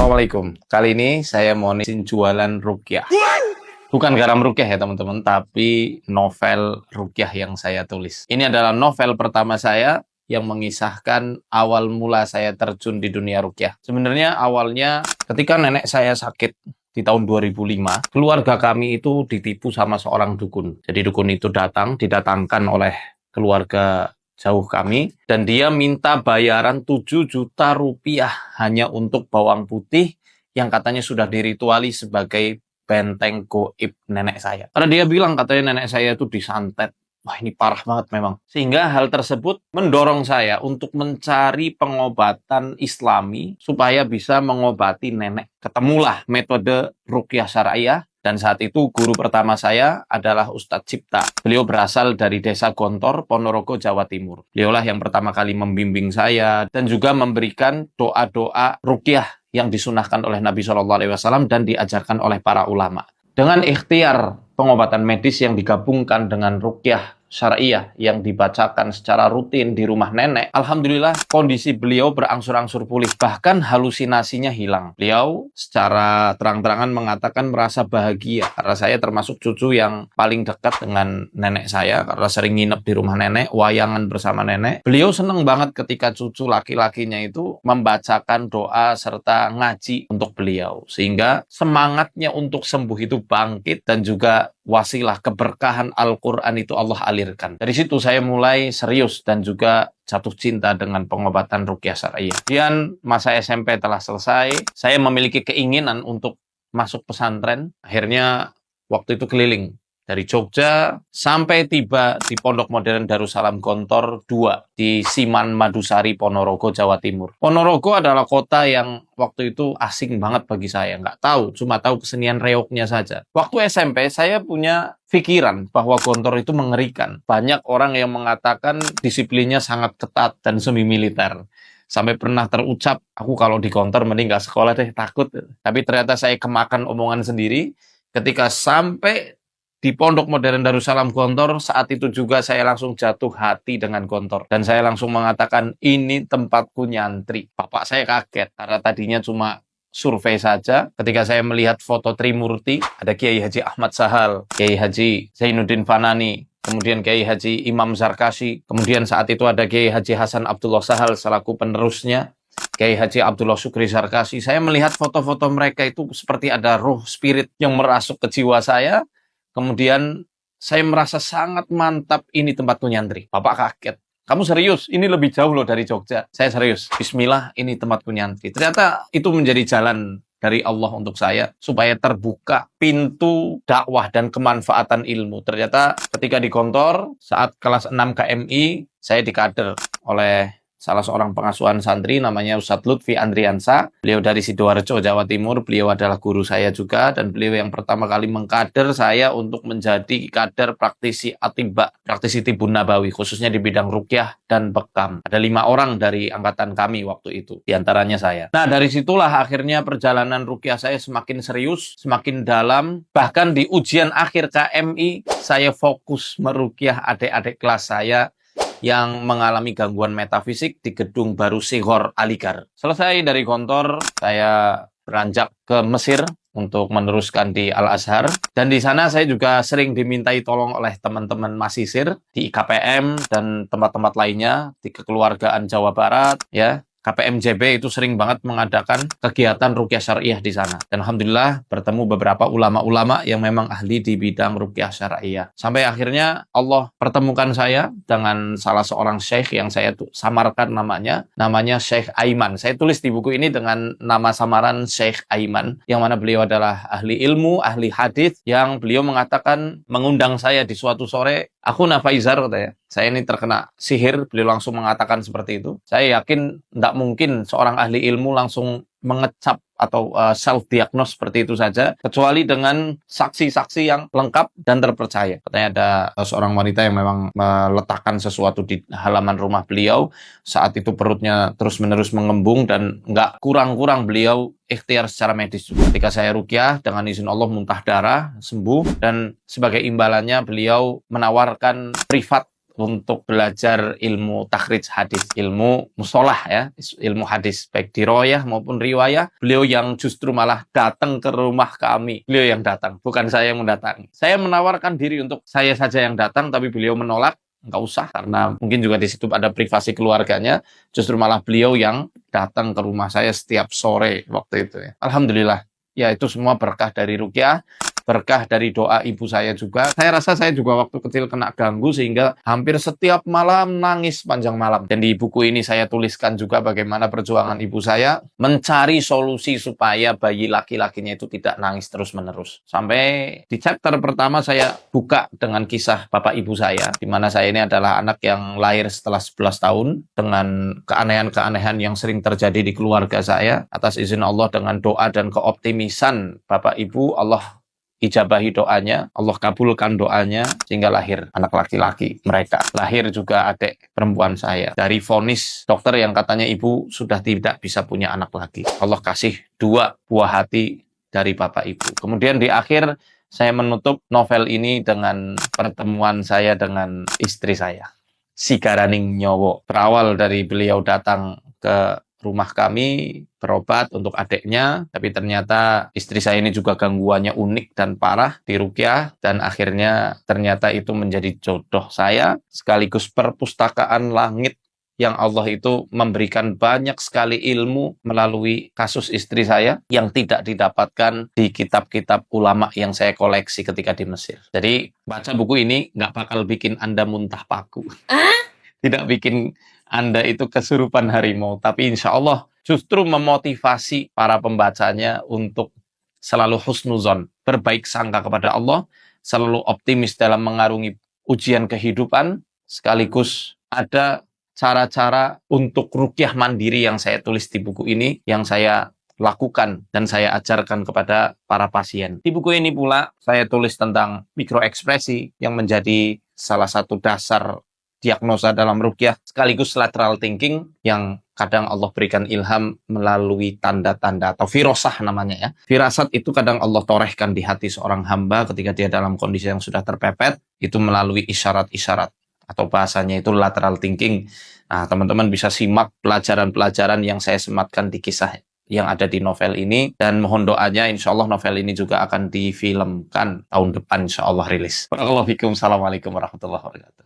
Assalamualaikum. Kali ini saya mau izin jualan ruqyah. Bukan garam ruqyah ya teman-teman, tapi novel ruqyah yang saya tulis. Ini adalah novel pertama saya yang mengisahkan awal mula saya terjun di dunia ruqyah. Sebenarnya awalnya ketika nenek saya sakit di tahun 2005, keluarga kami itu ditipu sama seorang dukun. Jadi dukun itu didatangkan oleh keluarga jauh kami, dan dia minta bayaran 7 juta rupiah hanya untuk bawang putih yang katanya sudah dirituali sebagai benteng goib nenek saya. Karena dia bilang katanya nenek saya itu disantet. Wah, ini parah banget memang. Sehingga hal tersebut mendorong saya untuk mencari pengobatan Islami supaya bisa mengobati nenek. Ketemulah metode ruqyah syariah. Dan saat itu guru pertama saya adalah Ustadz Cipta. Beliau berasal dari desa Gontor, Ponorogo, Jawa Timur. Beliaulah yang pertama kali membimbing saya dan juga memberikan doa-doa ruqyah yang disunahkan oleh Nabi SAW dan diajarkan oleh para ulama. Dengan ikhtiar pengobatan medis yang digabungkan dengan ruqyah syariah yang dibacakan secara rutin di rumah nenek, alhamdulillah kondisi beliau berangsur-angsur pulih. Bahkan halusinasinya hilang. Beliau secara terang-terangan mengatakan merasa bahagia karena saya termasuk cucu yang paling dekat dengan nenek saya karena sering nginep di rumah nenek, wayangan bersama nenek. Beliau senang banget ketika cucu laki-lakinya itu membacakan doa serta ngaji untuk beliau. Sehingga semangatnya untuk sembuh itu bangkit dan juga wasilah keberkahan Al-Quran itu Allah alirkan. Dari situ saya mulai serius dan juga jatuh cinta dengan pengobatan ruqyah syariah. Kemudian masa SMP telah selesai, saya memiliki keinginan untuk masuk pesantren. Akhirnya waktu itu keliling dari Jogja sampai tiba di Pondok Modern Darussalam Gontor 2 di Siman Madusari, Ponorogo, Jawa Timur. Ponorogo adalah kota yang waktu itu asing banget bagi saya. Nggak tahu, cuma tahu kesenian reoknya saja. Waktu SMP saya punya pikiran bahwa Gontor itu mengerikan. Banyak orang yang mengatakan disiplinnya sangat ketat dan semi militer. Sampai pernah terucap, aku kalau di Gontor mending nggak sekolah deh, takut. Tapi ternyata saya kemakan omongan sendiri ketika sampai di Pondok Modern Darussalam Gontor. Saat itu juga saya langsung jatuh hati dengan Gontor. Dan saya langsung mengatakan, ini tempatku nyantri. Bapak saya kaget, karena tadinya cuma survei saja. Ketika saya melihat foto Trimurti, ada Kiai Haji Ahmad Sahal, Kiai Haji Zainuddin Fanani, kemudian Kiai Haji Imam Zarkashi, kemudian saat itu ada Kiai Haji Hasan Abdullah Sahal selaku penerusnya, Kiai Haji Abdullah Syukri Zarkashi. Saya melihat foto-foto mereka itu seperti ada roh spirit yang merasuk ke jiwa saya. Kemudian saya merasa sangat mantap, ini tempatku nyantri. Bapak kaget. Kamu serius? Ini lebih jauh loh dari Jogja. Saya serius. Bismillah, ini tempatku nyantri. Ternyata itu menjadi jalan dari Allah untuk saya supaya terbuka pintu dakwah dan kemanfaatan ilmu. Ternyata ketika di Gontor saat kelas 6 KMI, saya dikader oleh salah seorang pengasuhan santri namanya Ustadz Lutfi Andriansa. Beliau dari Sidoarjo, Jawa Timur. Beliau adalah guru saya juga dan beliau yang pertama kali mengkader saya untuk menjadi kader praktisi atibba, praktisi tibun nabawi, khususnya di bidang ruqyah dan bekam. Ada 5 orang dari angkatan kami waktu itu, diantaranya saya. Nah, dari situlah akhirnya perjalanan ruqyah saya semakin serius, semakin dalam. Bahkan di ujian akhir KMI, saya fokus meruqyah adik-adik kelas saya yang mengalami gangguan metafisik di Gedung Baru Sihor Aligar. Selesai dari Gontor, saya beranjak ke Mesir untuk meneruskan di Al-Azhar. Dan di sana saya juga sering dimintai tolong oleh teman-teman masisir di IKPM dan tempat-tempat lainnya di kekeluargaan Jawa Barat, ya. KPMJB itu sering banget mengadakan kegiatan ruqyah syariah di sana. Dan alhamdulillah bertemu beberapa ulama-ulama yang memang ahli di bidang ruqyah syariah. Sampai akhirnya Allah pertemukan saya dengan salah seorang syekh yang saya samarkan namanya Syekh Aiman. Saya tulis di buku ini dengan nama samaran Syekh Aiman, yang mana beliau adalah ahli ilmu, ahli hadis, yang beliau mengatakan mengundang saya di suatu sore, aku Faizar katanya. Saya ini terkena sihir, beliau langsung mengatakan seperti itu. Saya yakin tidak mungkin seorang ahli ilmu langsung mengecap atau self-diagnose seperti itu saja, kecuali dengan saksi-saksi yang lengkap dan terpercaya. Katanya ada seorang wanita yang memang meletakkan sesuatu di halaman rumah beliau, saat itu perutnya terus-menerus mengembung dan nggak kurang-kurang beliau ikhtiar secara medis juga. Ketika saya ruqyah, dengan izin Allah muntah darah, sembuh, dan sebagai imbalannya beliau menawarkan privat untuk belajar ilmu takhrij hadis, ilmu musolah ya, ilmu hadis baik diroyah maupun riwayah. Beliau yang justru malah datang ke rumah kami. Beliau yang datang, bukan saya yang mendatangi. Saya menawarkan diri untuk saya saja yang datang, tapi beliau menolak. Nggak usah, karena mungkin juga di situ ada privasi keluarganya. Justru malah beliau yang datang ke rumah saya setiap sore waktu itu ya. Alhamdulillah, ya itu semua berkah dari ruqyah, berkah dari doa ibu saya juga. Saya rasa saya juga waktu kecil kena ganggu sehingga hampir setiap malam nangis panjang malam. Dan di buku ini saya tuliskan juga bagaimana perjuangan ibu saya mencari solusi supaya bayi laki-lakinya itu tidak nangis terus-menerus. Sampai di chapter pertama saya buka dengan kisah bapak ibu saya, di mana saya ini adalah anak yang lahir setelah 11 tahun dengan keanehan-keanehan yang sering terjadi di keluarga saya. Atas izin Allah dengan doa dan keoptimisan bapak ibu, Allah ijabahi doanya, Allah kabulkan doanya, sehingga lahir anak laki-laki mereka. Lahir juga adik perempuan saya. Dari vonis dokter yang katanya ibu sudah tidak bisa punya anak lagi. Allah kasih 2 buah hati dari bapak ibu. Kemudian di akhir, saya menutup novel ini dengan pertemuan saya dengan istri saya, Si Garaning Nyowo. Berawal dari beliau datang ke rumah kami berobat untuk adiknya, tapi ternyata istri saya ini juga gangguannya unik dan parah di ruqyah, dan akhirnya ternyata itu menjadi jodoh saya, sekaligus perpustakaan langit yang Allah itu memberikan banyak sekali ilmu melalui kasus istri saya yang tidak didapatkan di kitab-kitab ulama yang saya koleksi ketika di Mesir. Jadi baca buku ini nggak bakal bikin Anda muntah paku. Tidak bikin Anda itu kesurupan harimau, tapi insya Allah justru memotivasi para pembacanya untuk selalu husnuzon, berbaik sangka kepada Allah, selalu optimis dalam mengarungi ujian kehidupan, sekaligus ada cara-cara untuk ruqyah mandiri yang saya tulis di buku ini, yang saya lakukan dan saya ajarkan kepada para pasien. Di buku ini pula saya tulis tentang mikroekspresi yang menjadi salah satu dasar diagnosa dalam ruqyah, sekaligus lateral thinking yang kadang Allah berikan ilham melalui tanda-tanda atau firasah namanya ya. Firasat itu kadang Allah torehkan di hati seorang hamba ketika dia dalam kondisi yang sudah terpepet, itu melalui isyarat-isyarat atau bahasanya itu lateral thinking. Nah, teman-teman bisa simak pelajaran-pelajaran yang saya sematkan di kisah yang ada di novel ini, dan mohon doanya insya Allah novel ini juga akan difilmkan tahun depan insya Allah rilis. Assalamualaikum warahmatullahi wabarakatuh.